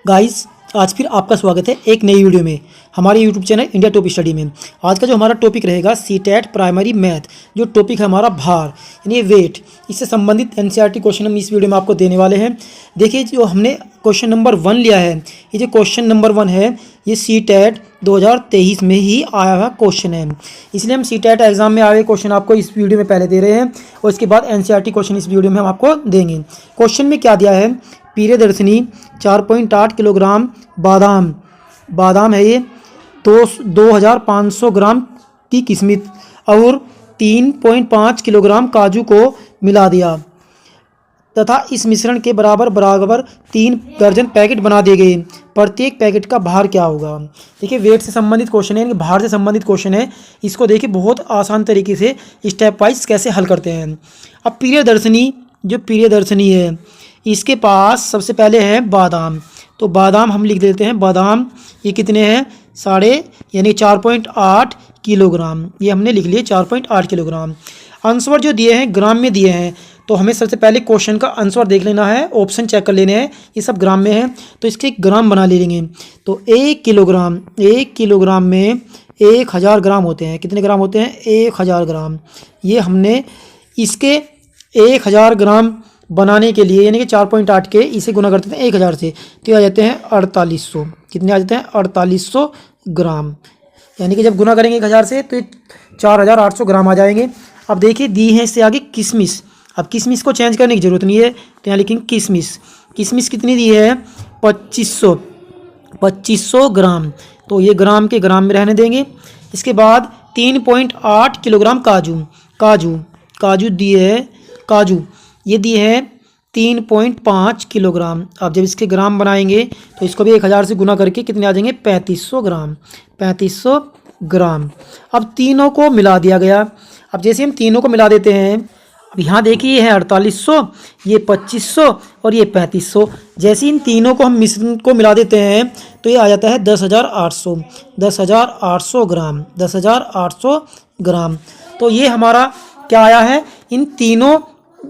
Guys, आज फिर आपका स्वागत है एक नई वीडियो में हमारे YouTube channel India top study में। आज का जो हमारा टॉपिक रहेगा सीटेट प्राइमरी मैथ। जो टॉपिक है हमारा भार यानी वेट, इससे संबंधित एनसीईआरटी क्वेश्चन हम इस वीडियो में आपको देने वाले हैं। देखिए, जो हमने क्वेश्चन नंबर 1 लिया है, ये जो क्वेश्चन नंबर 1 है ये सीटेट 2023 में ही आया हुआ क्वेश्चन है। इसलिए हम सीटेट एग्जाम में आए क्वेश्चन आपको इस वीडियो में पहले दे रहे हैं और इसके बाद एनसीईआरटी क्वेश्चन इस वीडियो में हम आपको देंगे। क्वेश्चन में क्या दिया है, प्रियदर्शनी 4.8 किलोग्राम बादाम है ये, तो 2500 ग्राम की किस्मित और 3.5 किलोग्राम काजू को मिला दिया तथा इस मिश्रण के बराबर 3 दर्जन पैकेट बना दिए गए। प्रत्येक पैकेट का भार क्या होगा। देखिए, वेट से संबंधित क्वेश्चन है, यानी भार से संबंधित क्वेश्चन है। इसको देखिए बहुत आसान तरीके से स्टेप वाइज कैसे हल करते हैं। अब प्रियदर्शनी है, इसके पास सबसे पहले है बादाम, तो बादाम हम लिख देते हैं। बादाम ये कितने हैं, यानी 4.8 किलोग्राम, ये हमने लिख लिए 4.8 किलोग्राम। आंसर जो दिए हैं ग्राम में दिए हैं, तो हमें सबसे पहले क्वेश्चन का आंसर देख लेना है, ऑप्शन चेक कर लेने हैं। ये सब ग्राम में है तो इसके ग्राम बना ले लेंगे। तो 1 किलोग्राम में 1000 ग्राम होते हैं। कितने ग्राम होते हैं, 1000 ग्राम। ये हमने इसके 1000 ग्राम बनाने के लिए, यानी कि 4.8 के इसे गुना करते हैं 1000 से, तो आ जाते हैं 4800। कितने आ जाते हैं, 4800 ग्राम। यानी कि जब गुना करेंगे 1000 से तो 4800 ग्राम आ जाएंगे। अब देखिए दी है इससे आगे किशमिश। अब किशमिश को चेंज करने की ज़रूरत नहीं है, तो यहाँ लिखेंगे किशमिश कितनी दी है, 2500 ग्राम, तो ये ग्राम के ग्राम में रहने देंगे। इसके बाद 3.8 किलोग्राम काजू दिए है, ये दिए है 3.5 किलोग्राम। अब जब इसके ग्राम बनाएंगे तो इसको भी 1000 से गुना करके कितने आ जाएंगे, 3500 ग्राम। अब तीनों को मिला दिया गया। अब जैसे हम तीनों को मिला देते हैं, अब यहाँ देखिए ये है 4800, ये 2500 और ये 3500। जैसे इन तीनों को हम मिश्रण को मिला देते हैं तो ये आ जाता है 10,800 ग्राम। 10,800 ग्राम। तो ये हमारा क्या आया है, इन तीनों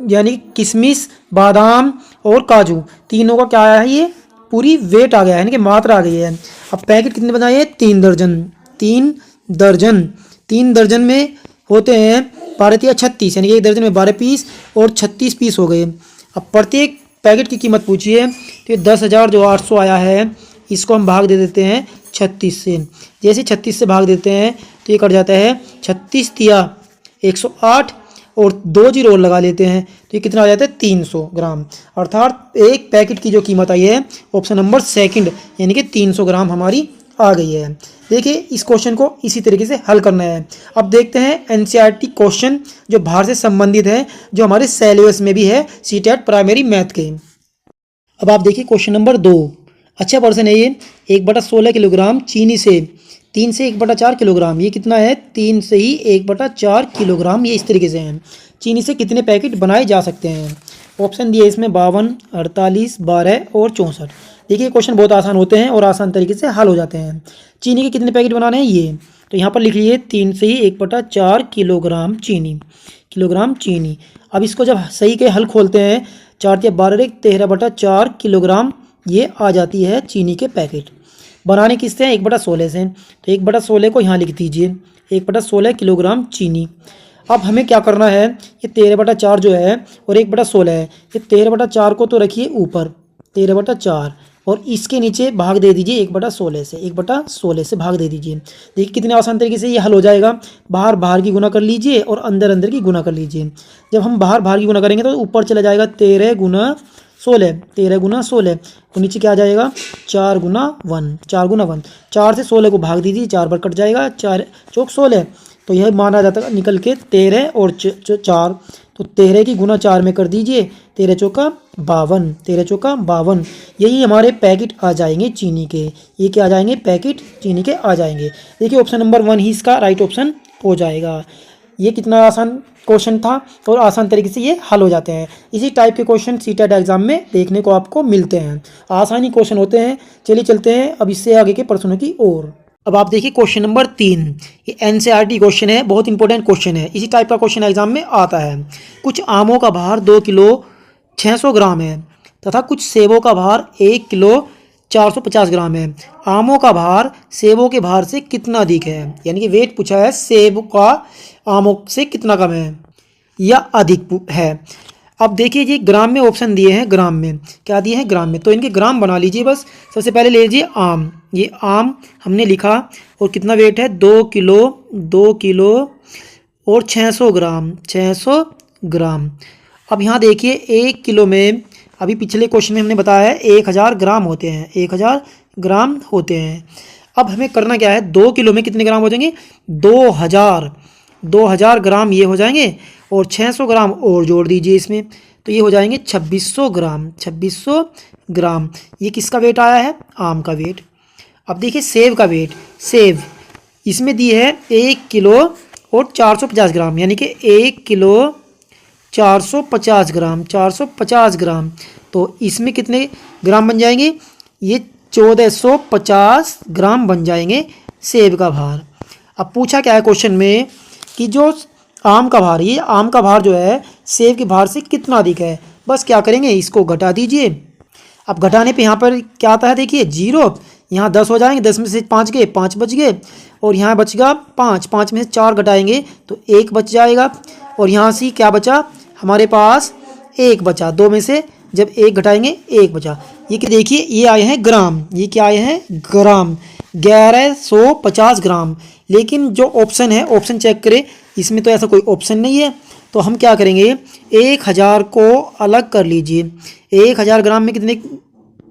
यानी किशमिश, बादाम और काजू तीनों का क्या आया है, ये पूरी वेट आ गया है, यानी कि मात्रा आ गई है। अब पैकेट कितने बनाए, 3 दर्जन में होते हैं 12 या 36, यानी कि एक दर्जन में 12 पीस और 36 पीस हो गए। अब प्रत्येक पैकेट की कीमत पूछिए, तो ये 10,800 आया है, इसको हम भाग दे देते हैं 36 से। जैसे 36 से भाग देते हैं तो ये कट जाता है 36 तिया 108 और 2 जीरो और लगा लेते हैं तो ये कितना आ जाता है, 300 ग्राम। अर्थात एक पैकेट की जो कीमत आई है ऑप्शन नंबर सेकंड, यानी कि 300 ग्राम हमारी आ गई है। देखिए, इस क्वेश्चन को इसी तरीके से हल करना है। अब देखते हैं एनसीईआरटी क्वेश्चन जो भार से संबंधित है, जो हमारे सिलेबस में भी है सीटेट प्राइमरी मैथ के। अब आप देखिए क्वेश्चन नंबर 2, अच्छा पर्सन है ये। 1/16 किलोग्राम चीनी से 3 से 1/4 किलोग्राम, ये कितना है, 3 से ही 1/4 किलोग्राम। ये इस तरीके से हैं। चीनी से कितने पैकेट बनाए जा सकते हैं। ऑप्शन दिए इसमें 52, 48, 12 और 64। देखिए क्वेश्चन बहुत आसान होते हैं और आसान तरीके से हल हो जाते हैं। चीनी के कितने पैकेट बनाने हैं, ये तो यहाँ पर लिख लीजिए 3 से ही 1/4 किलोग्राम चीनी। अब इसको जब सही के हल खोलते हैं, 4 या 12 13/4 किलोग्राम ये आ जाती है चीनी के पैकेट। बनाने किससे हैं, 1/16 से, तो 1/16 को यहाँ लिख दीजिए, 1/16 किलोग्राम चीनी। अब हमें क्या करना है, ये 13/4 जो है और 1/16 है, ये 13/4 को तो रखिए ऊपर 13/4 और इसके नीचे भाग दे दीजिए 1/16 से, 1/16 से भाग दे दीजिए। देखिए कितने आसान तरीके से ये हल हो जाएगा। बाहर की गुना कर लीजिए और अंदर की गुना कर लीजिए। जब हम बाहर की गुना करेंगे तो ऊपर चला जाएगा 13 गुना 16 तो नीचे क्या आ जाएगा, 4 गुना 1। 4 से 16 को भाग दीजिए, 4 बार कट जाएगा, 4 चौक 16, तो यह माना जाता है निकल के 13 और 4, तो 13 की गुना 4 में कर दीजिए, 13 चौका 52। यही हमारे पैकेट आ जाएंगे चीनी के। ये क्या आ जाएंगे, पैकेट चीनी के आ जाएंगे। देखिए ऑप्शन नंबर 1 ही इसका राइट ऑप्शन हो जाएगा। ये कितना आसान क्वेश्चन था और आसान तरीके से ये हल हो जाते हैं। इसी टाइप के क्वेश्चन सीटेट एग्जाम में देखने को आपको मिलते हैं। आसानी क्वेश्चन होते हैं। चलिए चलते हैं अब इससे आगे के प्रश्नों की ओर। अब आप देखिए क्वेश्चन नंबर 3, ये एनसीईआरटी क्वेश्चन है, बहुत इंपॉर्टेंट क्वेश्चन है। इसी टाइप का क्वेश्चन एग्जाम में आता है। कुछ आमों का भार 2 किलो 600 ग्राम है तथा कुछ सेबों का भार 1 किलो 450 ग्राम है। आमों का भार सेबों के भार से कितना अधिक है, यानी कि वेट पूछा है सेब का आमों से कितना कम है या अधिक है। अब देखिए जी ग्राम में ऑप्शन दिए हैं, ग्राम में क्या दिए हैं, ग्राम में, तो इनके ग्राम बना लीजिए बस। सबसे पहले ले लीजिए आम, ये आम हमने लिखा और कितना वेट है 2 किलो और 600 ग्राम, 600 ग्राम। अब यहाँ देखिए 1 किलो में, अभी पिछले क्वेश्चन में हमने बताया है 1000 ग्राम होते हैं, 1000 ग्राम होते हैं। अब हमें करना क्या है, 2 किलो में कितने ग्राम हो जाएंगे, 2000 ग्राम ये हो जाएंगे और 600 ग्राम और जोड़ दीजिए इसमें, तो ये हो जाएंगे 2600 ग्राम, 2600 ग्राम। ये किसका वेट आया है, आम का वेट। अब देखिए सेब का वेट, सेब इसमें दी है 1 किलो और 450 ग्राम, यानी कि 1 किलो 450 ग्राम, 450 ग्राम। तो इसमें कितने ग्राम बन जाएंगे, ये 1450 ग्राम बन जाएंगे सेब का भार। अब पूछा क्या है क्वेश्चन में कि जो आम का भार, ये आम का भार जो है सेब के भार से कितना अधिक है। बस क्या करेंगे, इसको घटा दीजिए। अब घटाने पे यहाँ पर क्या आता है देखिए 0, यहाँ 10 हो जाएंगे, 10 में से 5 गए, 5 बच गए, और यहाँ बचेगा 5, 5 में से 4 घटाएंगे तो 1 बच जाएगा, और यहाँ से क्या बचा हमारे पास 1 बचा, 2 में से जब 1 घटाएंगे 1 बचा। ये कि देखिए ये आए हैं ग्राम, ये क्या आए हैं ग्राम, 1150 ग्राम। लेकिन जो ऑप्शन है, ऑप्शन चेक करें, इसमें तो ऐसा कोई ऑप्शन नहीं है, तो हम क्या करेंगे 1000 को अलग कर लीजिए। 1000 ग्राम में कितने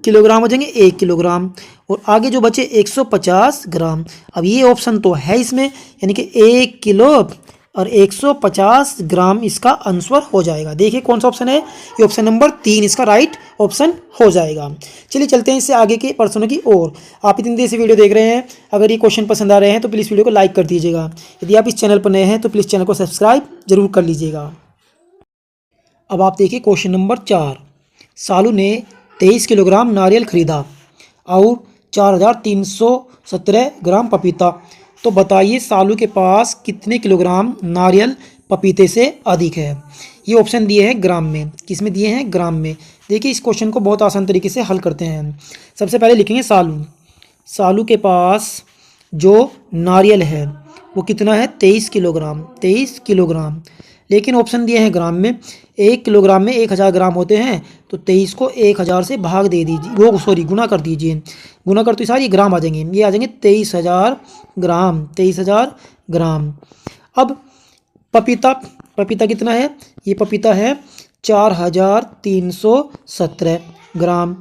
किलोग्राम हो जाएंगे, 1 किलोग्राम, और आगे जो बचे 150 ग्राम। अब ये ऑप्शन तो है इसमें, यानी कि 1 किलो और 150 ग्राम इसका आंसर हो जाएगा। देखिए कौन सा ऑप्शन है, ये ऑप्शन नंबर 3 इसका राइट ऑप्शन हो जाएगा। चलिए चलते हैं इससे आगे के प्रश्नों की ओर। आप इतनी देर से वीडियो देख रहे हैं, अगर ये क्वेश्चन पसंद आ रहे हैं तो प्लीज़ वीडियो को लाइक कर दीजिएगा। यदि आप इस चैनल पर नए हैं तो प्लीज़ चैनल को सब्सक्राइब जरूर कर लीजिएगा। अब आप देखिए क्वेश्चन नंबर 4, सालू ने 23 किलोग्राम नारियल खरीदा और 4317 ग्राम पपीता, तो बताइए सालू के पास कितने किलोग्राम नारियल पपीते से अधिक है। ये ऑप्शन दिए हैं ग्राम में, किस में दिए हैं, ग्राम में। देखिए इस क्वेश्चन को बहुत आसान तरीके से हल करते हैं। सबसे पहले लिखेंगे सालू, सालू के पास जो नारियल है वो कितना है 23 किलोग्राम, 23 किलोग्राम। लेकिन ऑप्शन दिए हैं ग्राम में, 1 किलोग्राम में 1000 ग्राम होते हैं, तो 23 को 1000 से भाग दे दीजिए, वो सॉरी गुना कर दीजिए, गुना कर तो सारे ग्राम आ जाएंगे, ये आ जाएंगे 23000 ग्राम, 23000 ग्राम। अब पपीता, पपीता कितना है, ये पपीता है 4317 ग्राम।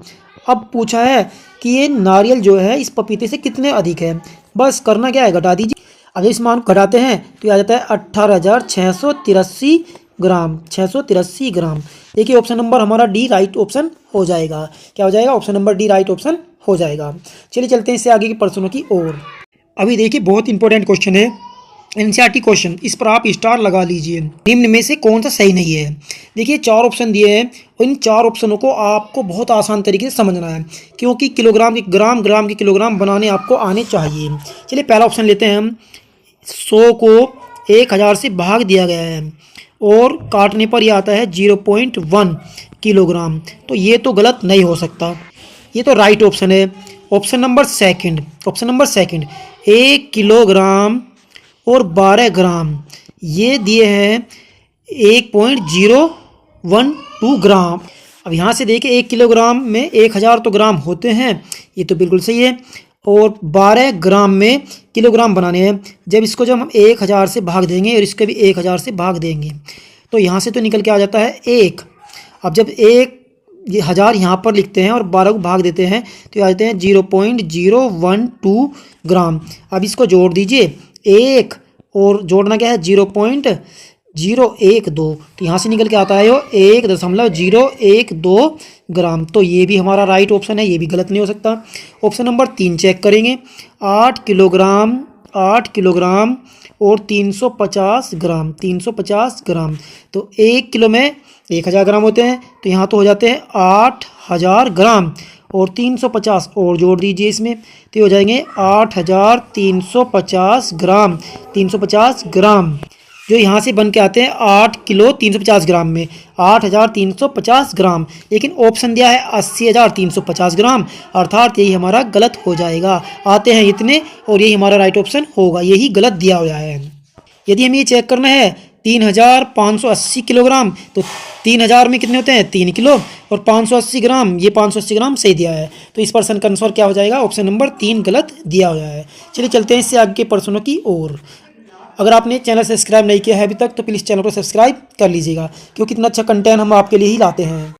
अब पूछा है कि ये नारियल जो है इस पपीते से कितने अधिक है। बस करना क्या है, घटा दीजिए। अगर इस मान को घटाते हैं तो ये आ जाता है 18683 ग्राम, 683 ग्राम। देखिए ऑप्शन नंबर हमारा डी राइट ऑप्शन हो जाएगा। क्या हो जाएगा, option number D right option हो जाएगा। चलिए चलते हैं इससे आगे के प्रश्नों की ओर। अभी देखिए बहुत इंपॉर्टेंट क्वेश्चन है, एनसीईआरटी क्वेश्चन, इस पर आप स्टार लगा लीजिए। निम्न में से कौन सा सही नहीं है। देखिए 4 ऑप्शन दिए हैं और इन 4 ऑप्शनों को आपको बहुत आसान तरीके से समझना है, क्योंकि किलोग्राम के ग्राम, ग्राम के किलोग्राम बनाने आपको आने चाहिए। चलिए पहला ऑप्शन लेते हैं हम, 100 को 1000 से भाग दिया गया है और काटने पर यह आता है 0.1 किलोग्राम, तो ये तो गलत नहीं हो सकता, ये तो राइट ऑप्शन है। Option number second, option number second, 1 kilogram और 12 ग्राम, ये दिए हैं 1.012 ग्राम। अब यहाँ से देखिए 1 किलोग्राम में 1000 तो ग्राम होते हैं, ये तो बिल्कुल सही है, और 12 ग्राम में किलोग्राम बनाने हैं। जब इसको जब हम 1000 से भाग देंगे और इसको भी 1000 से भाग देंगे तो यहाँ से तो निकल के आ जाता है 1। अब जब 1000 यहाँ पर लिखते हैं और 12 को भाग देते हैं तो आ जाते हैं 0.012 ग्राम। अब इसको जोड़ दीजिए, 1 और जोड़ना क्या है 0.012, तो यहाँ से निकल के आता है वो 1.012 ग्राम। तो ये भी हमारा राइट ऑप्शन है, ये भी गलत नहीं हो सकता। ऑप्शन नंबर 3 चेक करेंगे, 8 किलोग्राम, 8 किलोग्राम और 350 ग्राम, 350 ग्राम, तो 1 किलो में 1000 ग्राम होते हैं, तो यहाँ तो हो जाते हैं 8000 ग्राम, और 350 और जोड़ दीजिए इसमें, तो हो जाएंगे 8350 ग्राम, 350 ग्राम। जो यहाँ से बन के आते हैं 8 किलो 350 ग्राम में, 8,350 ग्राम, लेकिन ऑप्शन दिया है 80,350 ग्राम, अर्थात यही हमारा गलत हो जाएगा। आते हैं इतने और यही हमारा राइट ऑप्शन होगा, यही गलत दिया हुआ है। यदि हमें ये चेक करना है 3,580 किलोग्राम, तो 3,000 में कितने होते हैं 3 किलो, और 580 ग्राम, ये 580 ग्राम सही दिया है। तो इस प्रश्न का आंसर क्या हो जाएगा, ऑप्शन नंबर 3 गलत दिया हुआ है। चलिए चलते हैं इससे आगे के प्रश्नों की ओर। अगर आपने चैनल सब्सक्राइब नहीं किया है अभी तक तो प्लीज़ चैनल को सब्सक्राइब कर लीजिएगा, क्योंकि इतना अच्छा कंटेंट हम आपके लिए ही लाते हैं।